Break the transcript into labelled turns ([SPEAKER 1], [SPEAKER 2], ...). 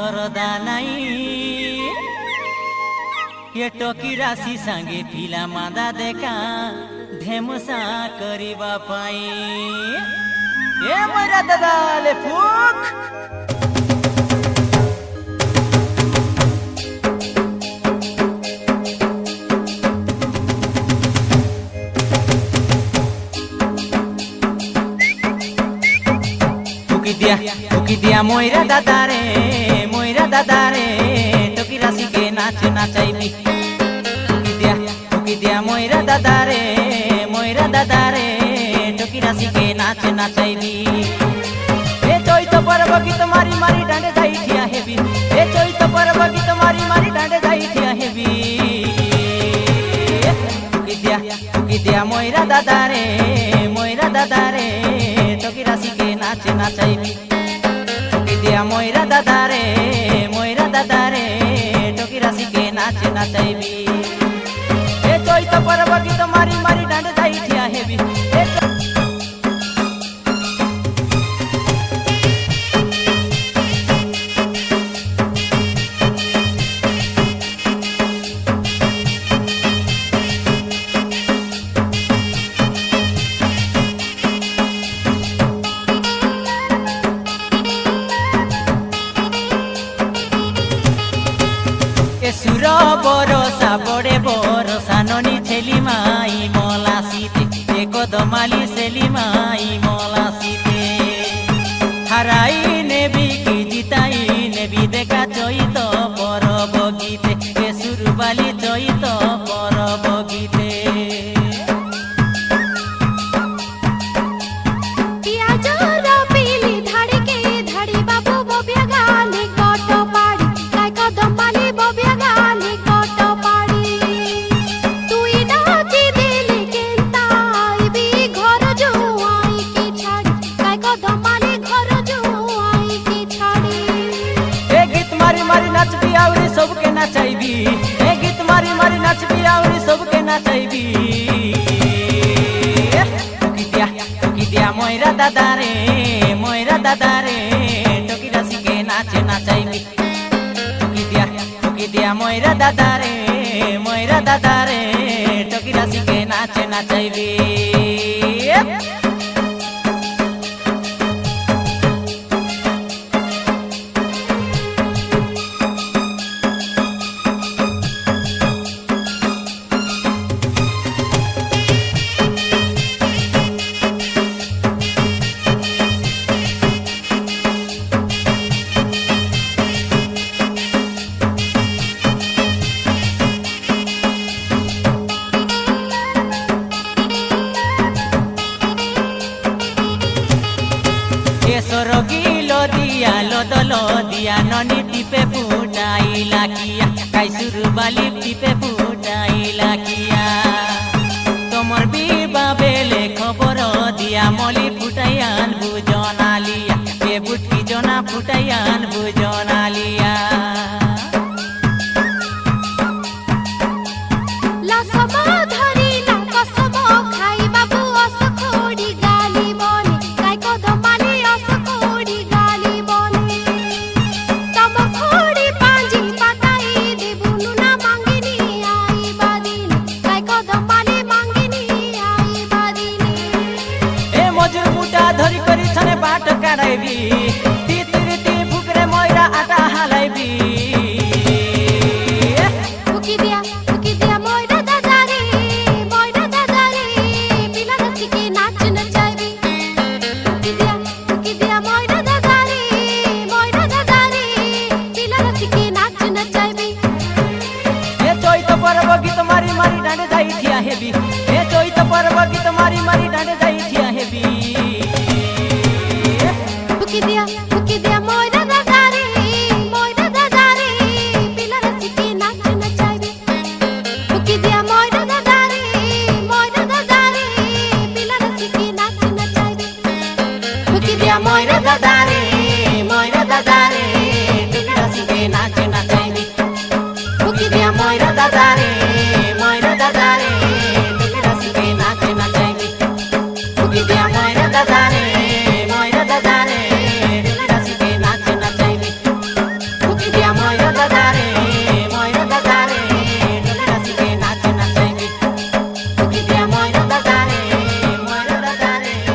[SPEAKER 1] सरदा नाई ये टोकी राशि संगे पिला मादा देखा ढेमुसा करिबा पाई ए मोरा दादा ले फुक टोकी दिया मोरा दादा रे टोकी राशि के नाच नाचाइबी टोकी दिया मोरा दादा रे टोकी राशि के नाच नाचाइबी ए चैत पर्व गीत मारी मारी डांडे जाई ठिया हेबी ए चैत पर्व गीत मारी मारी डांडे जाई ठिया हेबी टोकी दिया मोरा दादा रे टोकी राशि के नाच नाचाइबी दिया मोरा दादा रे टोकी राशि के नाच नाचाइबी ए चैत पर्व गीत मारी मारी डांडे जाई ठिया हेबी सुर बरसा बड़े बरसा ननी छेली माई मला सीते एक दमाली सेली माई मला सीते हराई नेबी की जिताई नेबी देखा चैत परब गीते ए सुरबाली चैत परब गीते सबके नाचाइबी ए गीत मारी मारी नाचबी आउरी सबके नाचाइबी टोकी दिया मोरा दादा रे टोकी राशि के नाच नाचाइबी टोकी दिया मोरा दादा रे टोकी राशि के नाच नाचाइबी लो दिया ननी टिपे फुटाई लाकिया काई सुरबाली टिपे फुटाई लाकिया तोमर बीबा बेले खबर दिया मली फुटाइयान बुजनालिया के बुटकी जना फुटाइयान बुजनालिया धरी करी छने बाट काढाइबी ती फुकरे मोरा आटा हालाइबी फुकी दिया मोरा दादा रे पिला राशि के नाच नचाइबी फुकी दिया मोरा दादा रे पिला राशि के नाच नचाइबी ए चैत पर्व गीत मारी मारी डांडे जाई ठिया हेबी ए चैत पर्व गीत मारी मारी डांडे जाई ठिया हेबी टोकी दिया मोरा दादा रे पिला राशि के नाच नचाइबी टोकी दिया मोरा दादा रे पिला राशि के नाच नचाइबी टोकी दिया मोरा दादा रे पिला राशि के नाच नचाइबी टोकी दिया मोरा दादा रे